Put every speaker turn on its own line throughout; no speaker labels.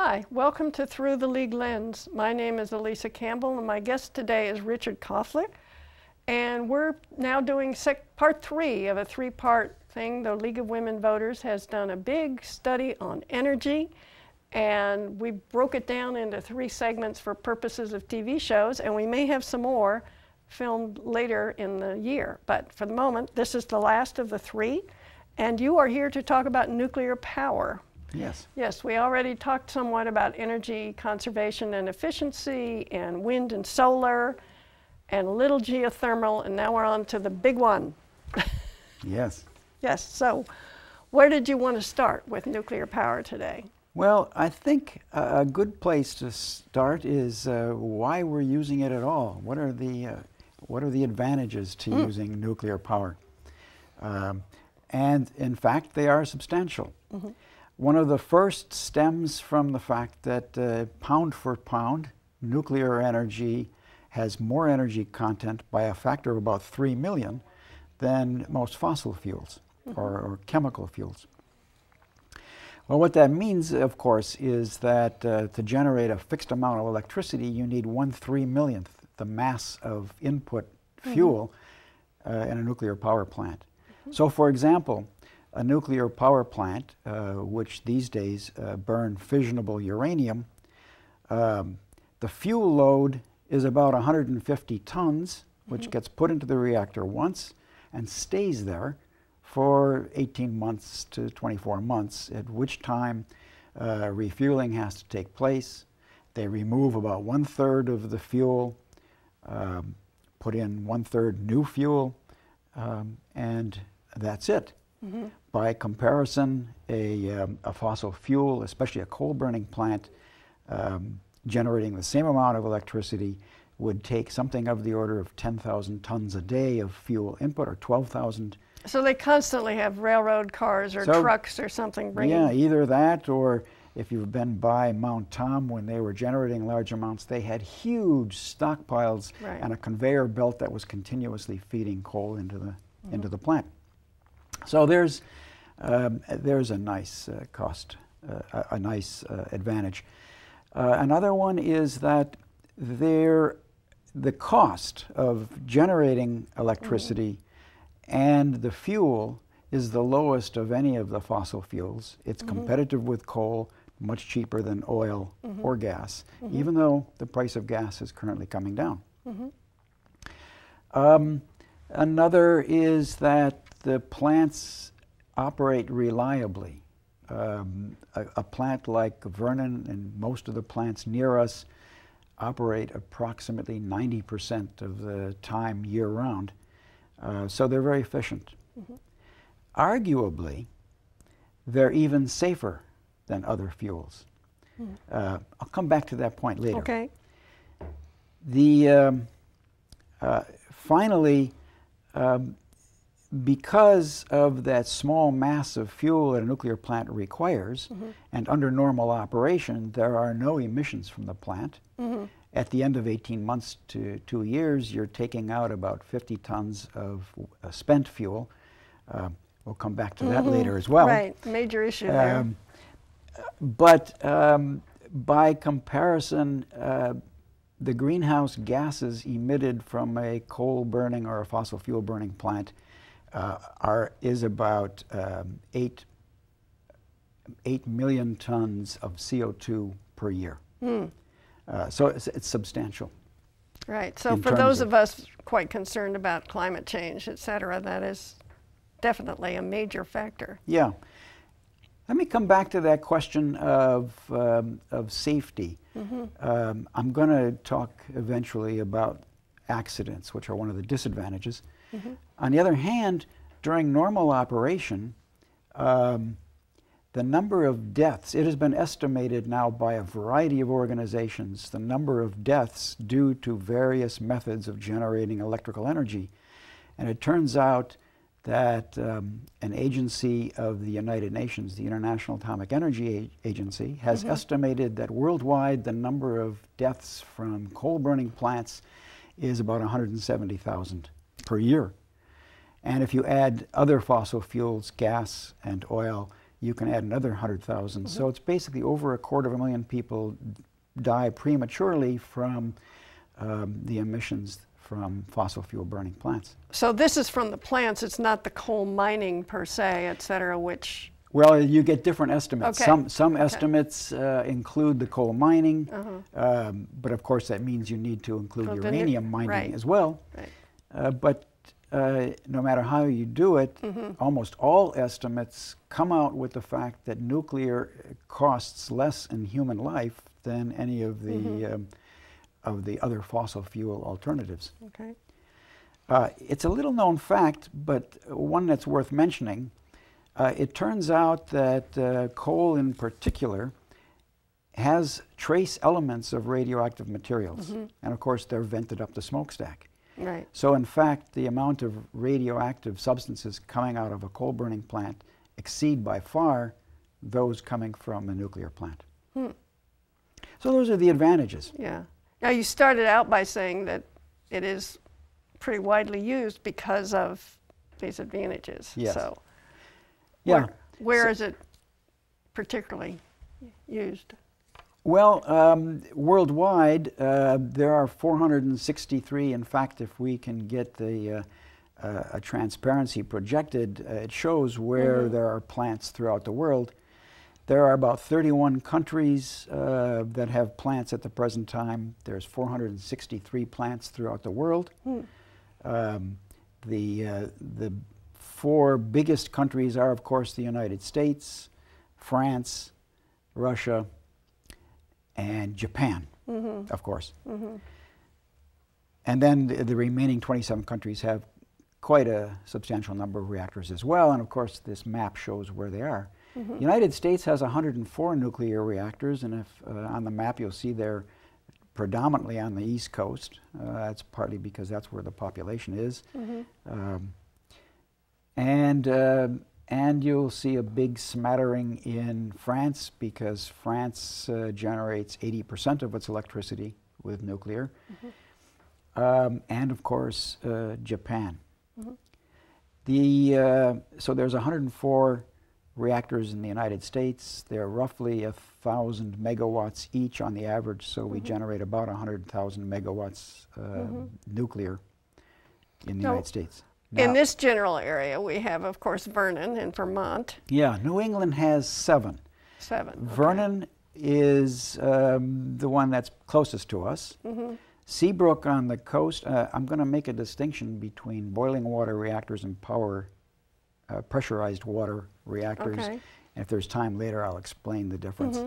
Hi, welcome to Through the League Lens. My name is Elisa Campbell and my guest today is Richard Koffler. And we're now doing part 3 of a 3-part thing. The League of Women Voters has done a big study on energy, and we broke it down into 3 segments for purposes of TV shows, and we may have some more filmed later in the year. But for the moment, this is the last of the 3, and you are here to talk about nuclear power.
Yes.
Yes, we already talked somewhat about energy conservation and efficiency and wind and solar and a little geothermal, and now we're on to the big one.
Yes.
Yes, so where did you want to start with nuclear power today?
Well, I think a good place to start is why we're using it at all. What are the advantages to using nuclear power? And in fact, they are substantial. Mm-hmm. One of the first stems from the fact that pound for pound, nuclear energy has more energy content by a factor of about 3 million than most fossil fuels or chemical fuels. Well, what that means, of course, is that to generate a fixed amount of electricity, you need 1/3 millionth the mass of input fuel in a nuclear power plant. So, for example, a nuclear power plant, which these days burn fissionable uranium, the fuel load is about 150 tons, which gets put into the reactor once and stays there for 18 months to 24 months, at which time refueling has to take place. They remove about 1/3 of the fuel, put in 1/3 new fuel, and that's it. Mm-hmm. By comparison, a fossil fuel, especially a coal-burning plant, generating the same amount of electricity would take something of the order of 10,000 tons a day of fuel input, or 12,000.
So they constantly have railroad cars or trucks or something bringing...
Yeah, either that, or if you've been by Mount Tom when they were generating large amounts, they had huge stockpiles and a conveyor belt that was continuously feeding coal into the plant. So there's a nice a nice advantage. Another one is that the cost of generating electricity and the fuel is the lowest of any of the fossil fuels. It's competitive with coal, much cheaper than oil or gas, even though the price of gas is currently coming down. Another is that the plants operate reliably. A plant like Vernon and most of the plants near us operate approximately 90% of the time year-round, so they're very efficient. Arguably, they're even safer than other fuels. I'll come back to that point later.
Okay.
Finally, because of that small mass of fuel that a nuclear plant requires, and under normal operation, there are no emissions from the plant. At the end of 18 months to 2 years, you're taking out about 50 tons of spent fuel. We'll come back to that later as well.
Right, major issue there.
But by comparison, the greenhouse gases emitted from a coal burning or a fossil fuel burning plant is about 8 million tons of CO2 per year. So it's substantial.
Right. So for those of us quite concerned about climate change, et cetera, that is definitely a major factor.
Yeah. Let me come back to that question of safety. I'm going to talk eventually about accidents, which are one of the disadvantages. On the other hand, during normal operation, the number of deaths, it has been estimated now by a variety of organizations, the number of deaths due to various methods of generating electrical energy. And it turns out that an agency of the United Nations, the International Atomic Energy Agency, has estimated that worldwide the number of deaths from coal-burning plants is about 170,000 per year. And if you add other fossil fuels, gas and oil, you can add another 100,000. So it's basically over 250,000 people die prematurely from the emissions from fossil fuel burning plants.
So this is from the plants, it's not the coal mining per se, et cetera, which...
Well, you get different estimates.
Okay.
Some estimates include the coal mining, but of course that means you need to include uranium mining as well. Right. But no matter how you do it, almost all estimates come out with the fact that nuclear costs less in human life than any of the other fossil fuel alternatives.
Okay.
It's a little known fact, but one that's worth mentioning. It turns out that coal in particular has trace elements of radioactive materials. And of course, they're vented up the smokestack.
Right.
So in fact, the amount of radioactive substances coming out of a coal burning plant exceed by far those coming from a nuclear plant. So those are the advantages.
Yeah. Now you started out by saying that it is pretty widely used because of these advantages.
Yes.
So
yeah.
Where is it particularly used?
Well, worldwide, there are 463. In fact, if we can get a transparency projected, it shows where there are plants throughout the world. There are about 31 countries that have plants at the present time. There's 463 plants throughout the world. The 4 biggest countries are, of course, the United States, France, Russia, and Japan, of course. And then the remaining 27 countries have quite a substantial number of reactors as well. And of course, this map shows where they are. The United States has 104 nuclear reactors, and if on the map you'll see they're predominantly on the East Coast. That's partly because that's where the population is. And you'll see a big smattering in France because France generates 80% of its electricity with nuclear. And of course, Japan. So there's 104 reactors in the United States. They're roughly 1,000 megawatts each on the average, so we generate about 100,000 megawatts nuclear in the United States. Now,
in this general area, we have, of course, Vernon in Vermont.
Yeah, New England has 7.
7. Okay.
Vernon is the one that's closest to us. Seabrook on the coast, I'm going to make a distinction between boiling water reactors and pressurized water reactors. And if there's time later, I'll explain the difference.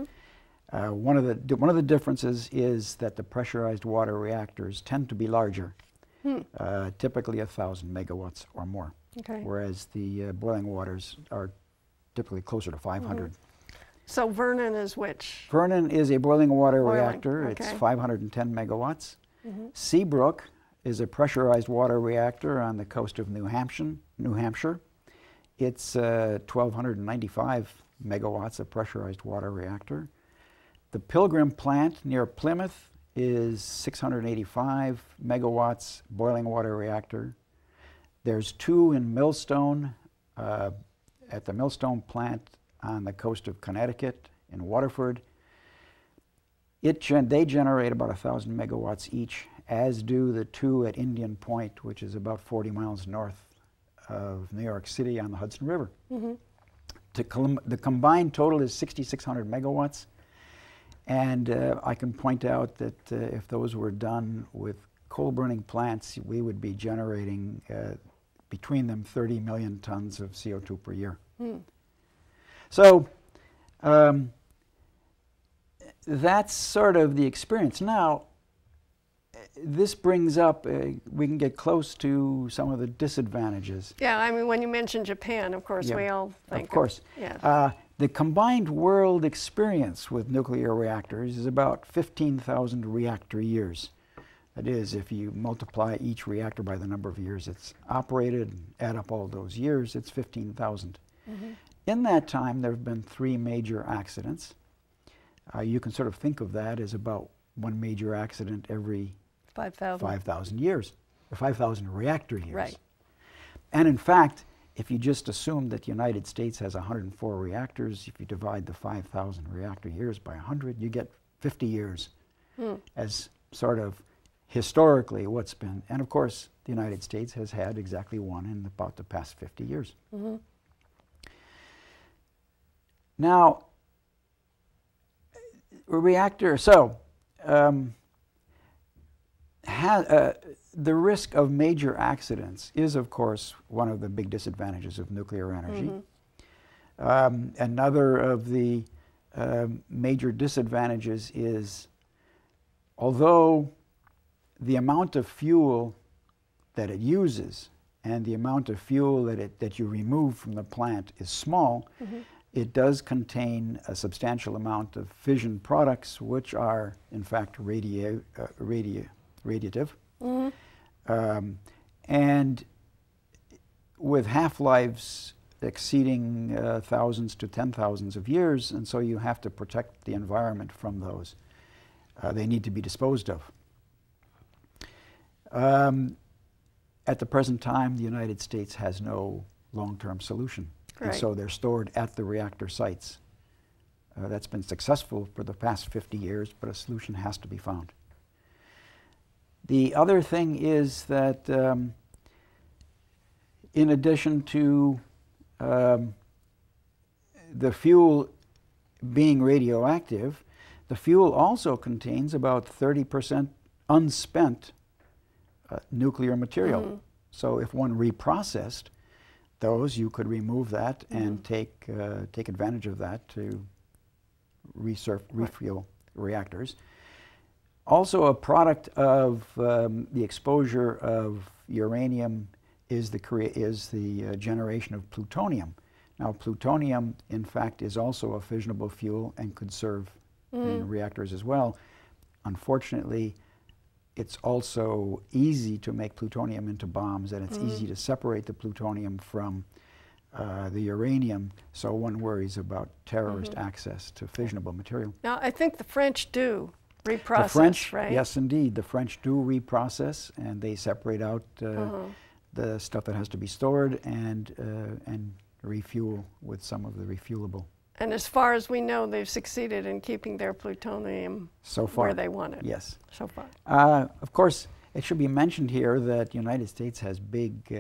One of the differences is that the pressurized water reactors tend to be larger. Typically 1,000 megawatts or more, whereas the boiling waters are typically closer to 500.
So Vernon is which?
Vernon is a boiling water reactor. It's 510 megawatts. Seabrook is a pressurized water reactor on the coast of New Hampshire. It's 1,295 megawatts, a pressurized water reactor. The Pilgrim plant near Plymouth is 685 megawatts boiling water reactor. There's 2 in Millstone, at the Millstone plant on the coast of Connecticut in Waterford. They generate about 1,000 megawatts each, as do the 2 at Indian Point, which is about 40 miles north of New York City on the Hudson River. The combined total is 6,600 megawatts. And I can point out that if those were done with coal-burning plants, we would be generating between them 30 million tons of CO2 per year. So that's sort of the experience. Now, this brings up, we can get close to some of the disadvantages.
Yeah, I mean, when you mention Japan, of course, we all think
of course. The combined world experience with nuclear reactors is about 15,000 reactor years. That is, if you multiply each reactor by the number of years it's operated and add up all those years, it's 15,000. In that time, there have been 3 major accidents. You can sort of think of that as about 1 major accident every 5,000 years, or 5,000 reactor years. And in fact, if you just assume that the United States has 104 reactors, if you divide the 5,000 reactor years by 100, you get 50 years as sort of historically what's been. And of course, the United States has had exactly one in about the past 50 years. Now, a reactor, so the risk of major accidents is, of course, one of the big disadvantages of nuclear energy. Another of the major disadvantages is, although the amount of fuel that it uses and the amount of fuel that you remove from the plant is small, it does contain a substantial amount of fission products, which are, in fact, radiative. And with half-lives exceeding thousands to 10,000s of years, and so you have to protect the environment from those. They need to be disposed of. At the present time, the United States has no long-term solution. And so they're stored at the reactor sites. That's been successful for the past 50 years, but a solution has to be found. The other thing is that in addition to the fuel being radioactive, the fuel also contains about 30% unspent nuclear material. So if one reprocessed those, you could remove that and take advantage of that to refuel reactors. Also, a product of the exposure of uranium is the generation of plutonium. Now, plutonium, in fact, is also a fissionable fuel and could serve in reactors as well. Unfortunately, it's also easy to make plutonium into bombs, and it's easy to separate the plutonium from the uranium, so one worries about terrorist access to fissionable material.
Now, I think the French do reprocess,
the French,
right?
Yes, indeed. The French do reprocess, and they separate out the stuff that has to be stored and refuel with some of the refuelable.
And as far as we know, they've succeeded in keeping their plutonium
so far
where they want it.
Yes.
So far.
Of course, it should be mentioned here that the United States has big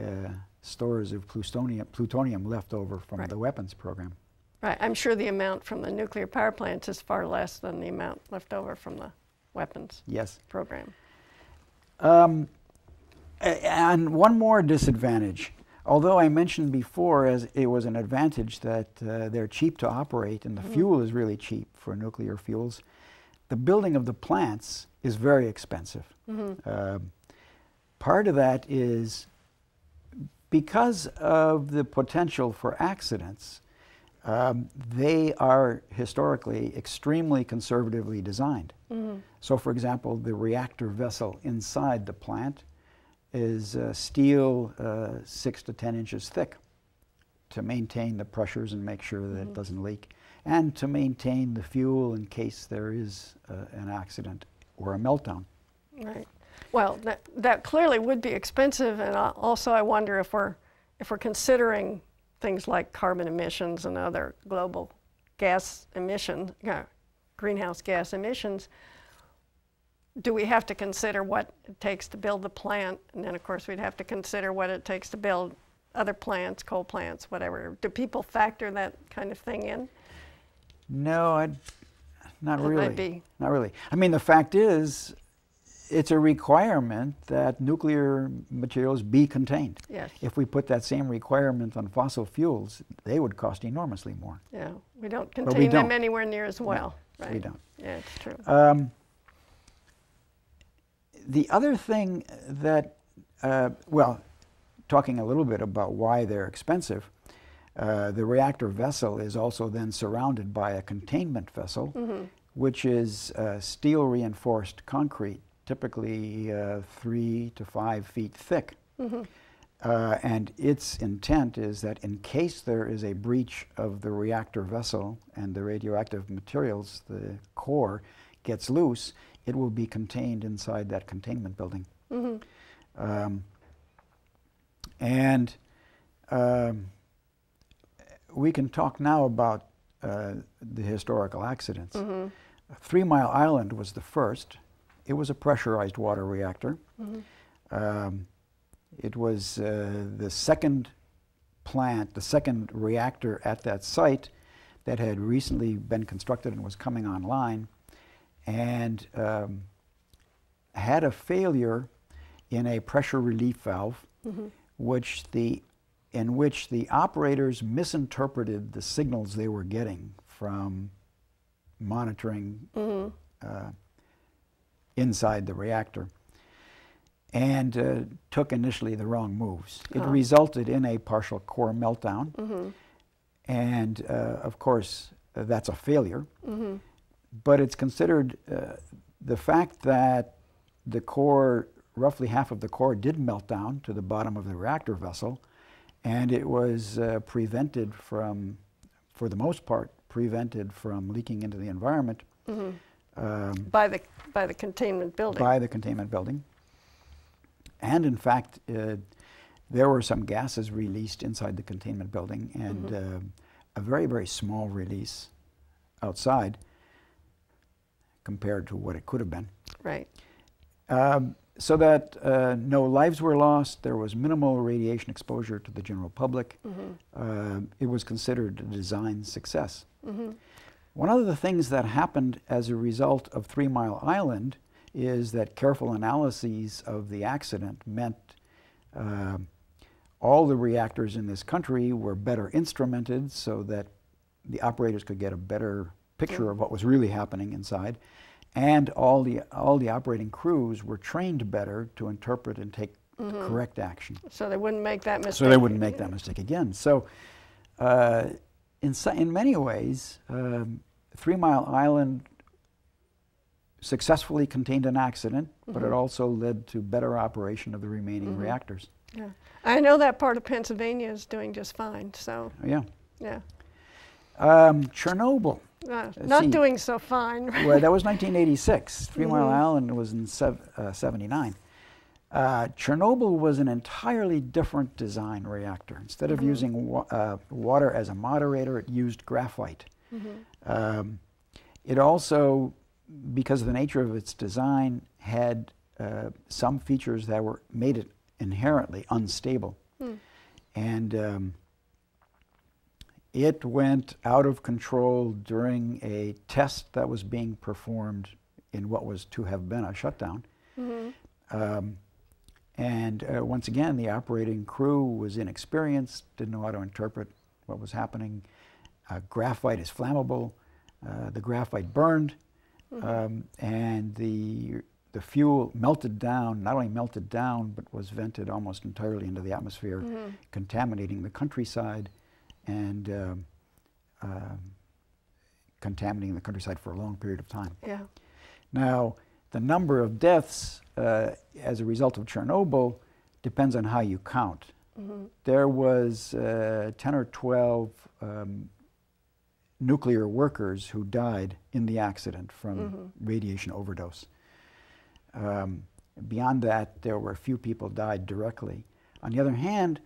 stores of plutonium left over from the weapons program.
Right. I'm sure the amount from the nuclear power plants is far less than the amount left over from the weapons program.
And one more disadvantage. Although I mentioned before as it was an advantage that they're cheap to operate and the fuel is really cheap for nuclear fuels, the building of the plants is very expensive. Part of that is because of the potential for accidents, they are historically extremely conservatively designed. So, for example, the reactor vessel inside the plant is steel 6 to 10 inches thick to maintain the pressures and make sure that it doesn't leak, and to maintain the fuel in case there is an accident or a meltdown.
Right. Well, that clearly would be expensive, and also I wonder if we're considering things like carbon emissions and other global gas emissions, greenhouse gas emissions. Do we have to consider what it takes to build the plant? And then, of course, we'd have to consider what it takes to build other plants, coal plants, whatever. Do people factor that kind of thing in?
No, not really.
Might be.
Not really. I mean, the fact is, it's a requirement that nuclear materials be contained.
Yes. If
we put that same requirement on fossil fuels, they would cost enormously more.
Yeah, we don't contain them anywhere near as well.
No,
right?
We don't.
Yeah, it's true.
The other thing that, talking a little bit about why they're expensive, the reactor vessel is also then surrounded by a containment vessel, which is steel reinforced concrete, typically 3 to 5 feet thick. And its intent is that in case there is a breach of the reactor vessel and the radioactive materials, the core, gets loose, it will be contained inside that containment building. we can talk now about the historical accidents. 3 Mile Island was the first. It was a pressurized water reactor. It was the second plant, the second reactor at that site that had recently been constructed and was coming online, and had a failure in a pressure relief valve, in which the operators misinterpreted the signals they were getting from monitoring inside the reactor, and took initially the wrong moves. It resulted in a partial core meltdown, and of course that's a failure, but it's considered the fact that the core, roughly half of the core, did melt down to the bottom of the reactor vessel, and it was prevented from, for the most part, prevented from leaking into the environment
by the containment building.
By the containment building. And in fact, there were some gases released inside the containment building, and a very, very small release outside compared to what it could have been.
Right.
So that no lives were lost, there was minimal radiation exposure to the general public. It was considered a design success. One of the things that happened as a result of 3 Mile Island is that careful analyses of the accident meant all the reactors in this country were better instrumented so that the operators could get a better picture of what was really happening inside, and all the operating crews were trained better to interpret and take correct action.
So they wouldn't make that mistake.
So they wouldn't make that mistake again. So in many ways, 3 Mile Island successfully contained an accident, but it also led to better operation of the remaining reactors.
Yeah. I know that part of Pennsylvania is doing just fine, so.
Yeah.
Yeah.
Chernobyl.
Not doing so fine.
Well, that was 1986. 3 Mile Island was in 79. Chernobyl was an entirely different design reactor. Instead of using water as a moderator, it used graphite. It also, because of the nature of its design, had some features that made it inherently unstable. And it went out of control during a test that was being performed in what was to have been a shutdown. And once again, the operating crew was inexperienced, didn't know how to interpret what was happening. Graphite is flammable. The graphite burned, and the fuel melted down, not only melted down, but was vented almost entirely into the atmosphere, contaminating the countryside, and contaminating the countryside for a long period of time.
Yeah.
Now, the number of deaths as a result of Chernobyl depends on how you count. There was 10 or 12 nuclear workers who died in the accident from radiation overdose. Beyond that, there were a few people died directly. On the other hand,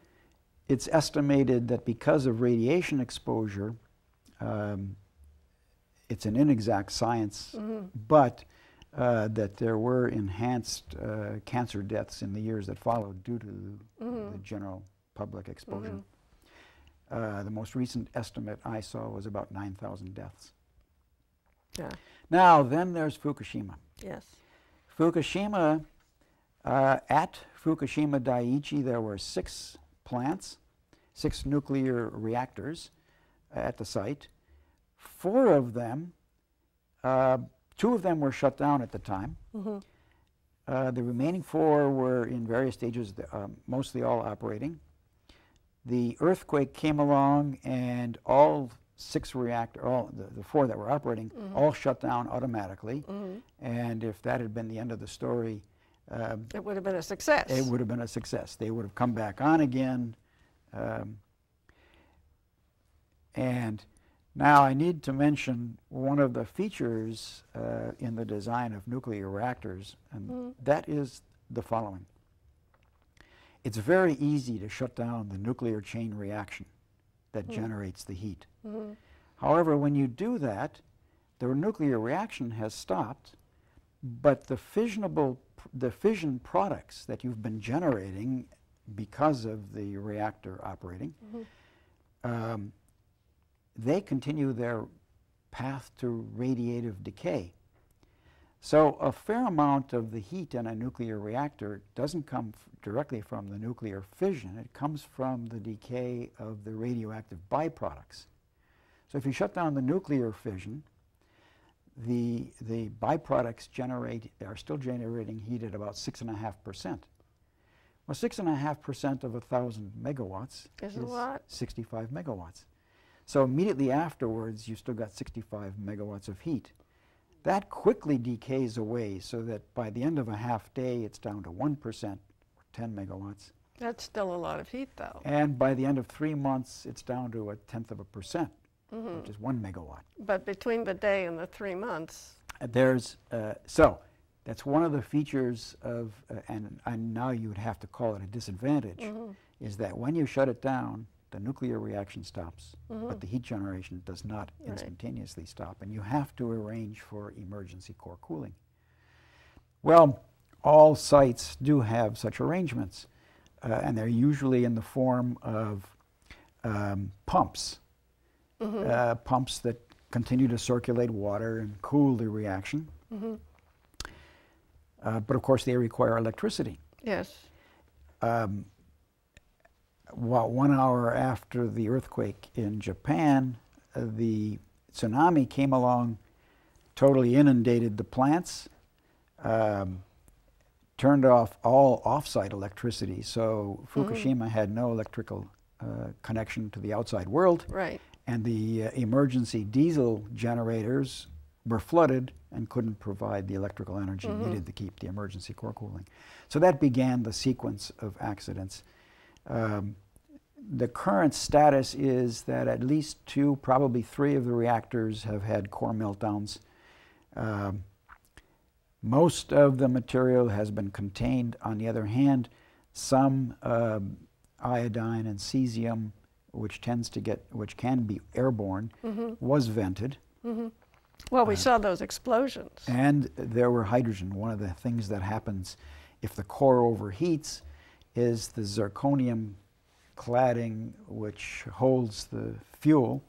it's estimated that because of radiation exposure, it's an inexact science, but that there were enhanced cancer deaths in the years that followed due to the general public exposure. The most recent estimate I saw was about 9,000 deaths.
Yeah.
Now, then there's Fukushima.
Yes.
Fukushima, at Fukushima Daiichi, there were 6 plants, 6 nuclear reactors at the site. 4 of them, 2 of them were shut down at the time. The remaining 4 were in various stages, mostly all operating. The earthquake came along, and all 6 reactors, the 4 that were operating, all shut down automatically. And if that had been the end of the story,
it would have been a success.
It would have been a success. They would have come back on again. And now I need to mention one of the features in the design of nuclear reactors, and that is the following. it's very easy to shut down the nuclear chain reaction that generates the heat. However, when you do that, the nuclear reaction has stopped, but the fission products that you've been generating because of the reactor operating, they continue their path to radiative decay. So a fair amount of the heat in a nuclear reactor doesn't come directly from the nuclear fission. It comes from the decay of the radioactive byproducts. So if you shut down the nuclear fission, the byproducts are still generating heat at about 6.5%. Well, 6.5% of 1,000 megawatts
is a lot.
65 megawatts. So immediately afterwards, you've still got 65 megawatts of heat. That quickly decays away so that by the end of a half day, it's down to 1%, or 10 megawatts.
That's still a lot of heat, though.
And by the end of 3 months, it's down to 1/10%, which is 1 megawatt.
But between the day and the 3 months.
So that's one of the features of, and now you would have to call it a disadvantage, is that when you shut it down, the nuclear reaction stops, but the heat generation does not instantaneously stop, and you have to arrange for emergency core cooling. Well, all sites do have such arrangements, and they're usually in the form of pumps, pumps that continue to circulate water and cool the reaction. But of course, they require electricity.
Yes.
Well, 1 hour after the earthquake in Japan, the tsunami came along, totally inundated the plants, turned off all off-site electricity. So Fukushima had no electrical connection to the outside world.
Right.
And the emergency diesel generators were flooded and couldn't provide the electrical energy needed to keep the emergency core cooling. So that began the sequence of accidents. The current status is that at least 2, probably 3 of the reactors have had core meltdowns. Most of the material has been contained. On the other hand, some iodine and cesium, which can be airborne, was vented.
Well, we saw those explosions.
And there were hydrogen. One of the things that happens if the core overheats is the zirconium cladding, which holds the fuel,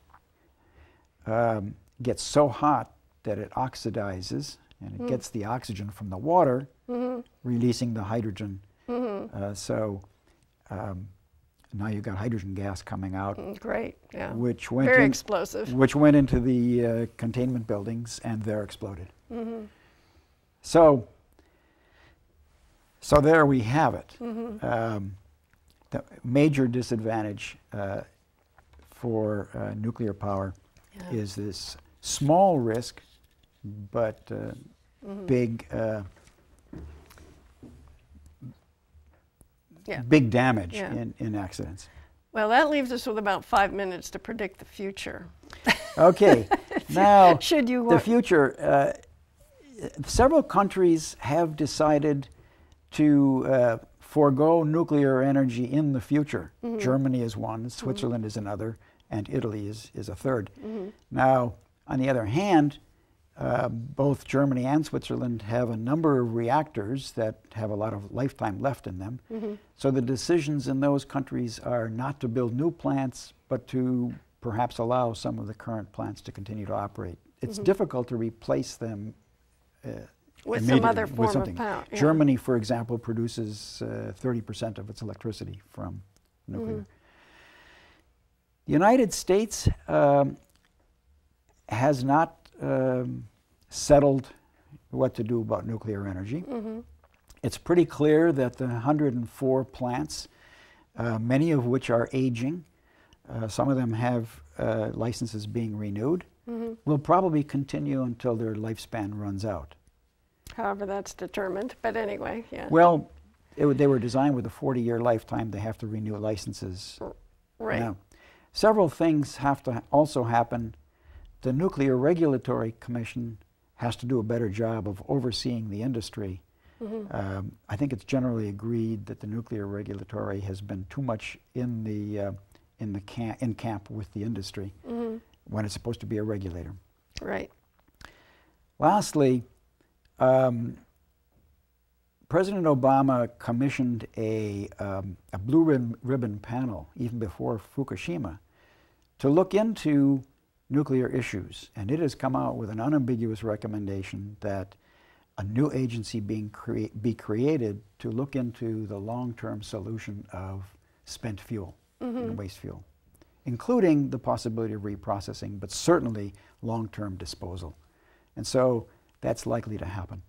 gets so hot that it oxidizes, and it gets the oxygen from the water, releasing the hydrogen. Now you've got hydrogen gas coming out.
Great, yeah.
Which went
very explosive.
Which went into the containment buildings, and there exploded. So there we have it. The major disadvantage for nuclear power is this small risk, but big big damage in accidents.
Well, that leaves us with about 5 minutes to predict the future.
Okay, now
should you
the future. Several countries have decided to forego nuclear energy in the future. Germany is one, Switzerland is another, and Italy is a third. Now, on the other hand, both Germany and Switzerland have a number of reactors that have a lot of lifetime left in them. So the decisions in those countries are not to build new plants, but to perhaps allow some of the current plants to continue to operate. It's difficult to replace them
with some other form of power. Yeah.
Germany, for example, produces 30% of its electricity from nuclear. The United States has not settled what to do about nuclear energy. It's pretty clear that the 104 plants, many of which are aging, some of them have licenses being renewed, will probably continue until their lifespan runs out.
However that's determined, but anyway, yeah.
Well, they were designed with a 40-year lifetime. They have to renew licenses.
Right.
Now, several things have to also happen. The Nuclear Regulatory Commission has to do a better job of overseeing the industry. I think it's generally agreed that the nuclear regulatory has been too much in camp with the industry when it's supposed to be a regulator.
Right.
Lastly, President Obama commissioned a blue ribbon panel, even before Fukushima, to look into nuclear issues. And it has come out with an unambiguous recommendation that a new agency be created to look into the long-term solution of spent fuel and waste fuel, including the possibility of reprocessing, but certainly long-term disposal. And so that's likely to happen.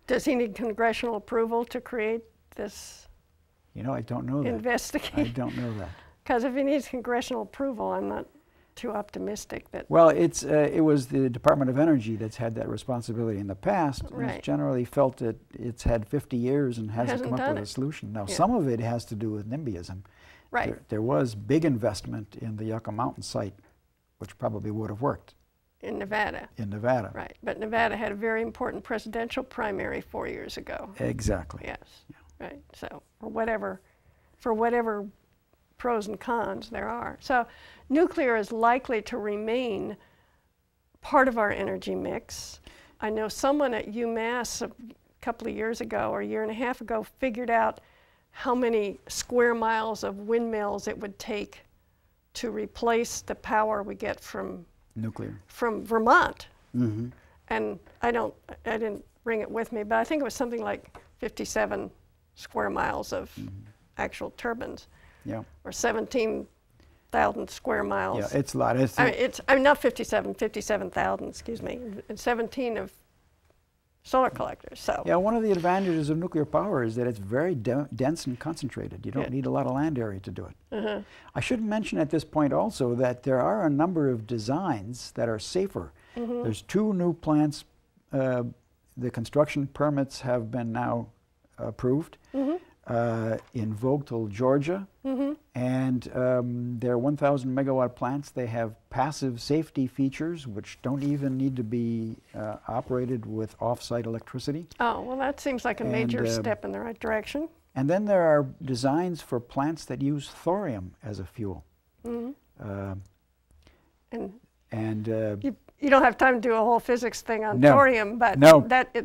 Does he need congressional approval to create this?
You know, I don't know that.
Investigate?
I don't know that.
Because if he needs congressional approval, I'm not too optimistic that...
Well, it was the Department of Energy that's had that responbility in the past, and it's generally felt that it's had 50 years and hasn't come up with a solution. Now, some of it has to do with NIMBYism.
Right.
There was big investment in the Yucca Mountain site, which probably would have worked.
In Nevada.
In Nevada.
Right, but Nevada had a very important presidential primary 4 years ago.
Exactly.
Yes, right, so for whatever pros and cons there are. So nuclear is likely to remain part of our energy mix. I know someone at UMass a couple of years ago, or a year and a half ago, figured out how many square miles of windmills it would take to replace the power we get from
nuclear.
From Vermont. And I didn't bring it with me, but I think it was something like 57 square miles of actual turbines.
Yeah.
Or 17,000 square miles.
Yeah, it's a lot.
I mean, not 57,000, excuse me, and 17 of solar collectors. So
yeah, one of the advantages of nuclear power is that it's very dense and concentrated. You don't need a lot of land area to do it. I should mention at this point also that there are a number of designs that are safer. There's 2 new plants. The construction permits have been now approved in Vogtle, Georgia, and they're 1,000 megawatt plants. They have passive safety features which don't even need to be operated with off-site electricity.
Oh, well, that seems like a major step in the right direction.
And then there are designs for plants that use thorium as a fuel.
You don't have time to do a whole physics thing on thorium, but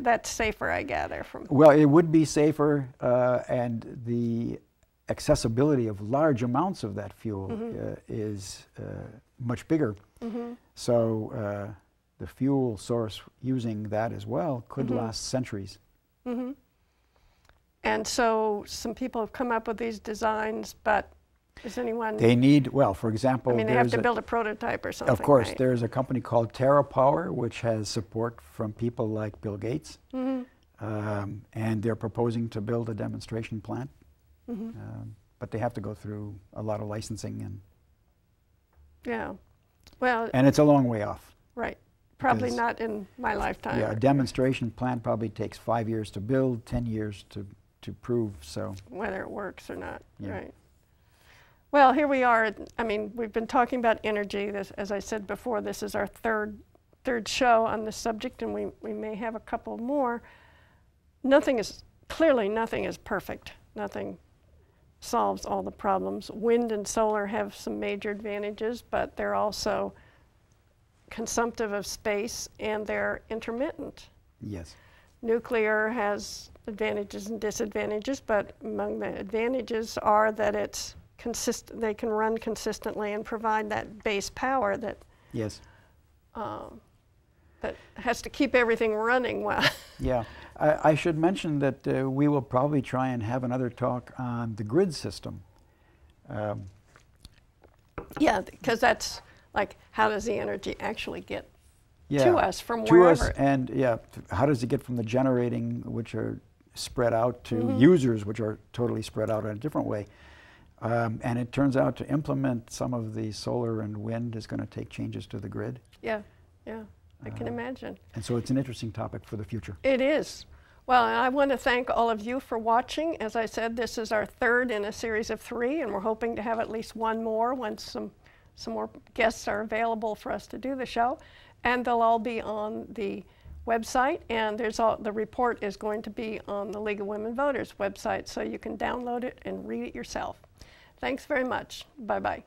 that's safer, I gather.
Well, it would be safer, and the accessibility of large amounts of that fuel is much bigger. So the fuel source using that as well could last centuries.
And so some people have come up with these designs, but is anyone...
They need, well, for example...
I mean, they have to build a prototype or something,
Of course.
right?
There's a company called Terra Power, which has support from people like Bill Gates. And they're proposing to build a demonstration plant. But they have to go through a lot of licensing and...
Yeah. Well...
And it's a long way off.
Right. Probably not in my lifetime.
Yeah, a demonstration plant probably takes 5 years to build, 10 years to prove, so...
Whether it works or not, right. Well, here we are. I mean, we've been talking about energy. This, as I said before, this is our third show on this subject, and we may have a couple more. Clearly nothing is perfect. Nothing solves all the problems. Wind and solar have some major advantages, but they're also consumptive of space, and they're intermittent.
Yes.
Nuclear has advantages and disadvantages, but among the advantages are that it's consistent. They can run consistently and provide that base power that that has to keep everything running well.
Yeah, I should mention that we will probably try and have another talk on the grid system.
Yeah, because that's like, how does the energy actually get to us from wherever?
To us, and how does it get from the generating, which are spread out, to users, which are totally spread out in a different way. And it turns out to implement some of the solar and wind is going to take changes to the grid.
Yeah, I can imagine.
And so it's an interesting topic for the future.
It is. Well, and I want to thank all of you for watching. As I said, this is our third in a series of 3, and we're hoping to have at least one more once some more guests are available for us to do the show. And they'll all be on the website, and the report is going to be on the League of Women Voters website, so you can download it and read it yourself. Thanks very much. Bye-bye.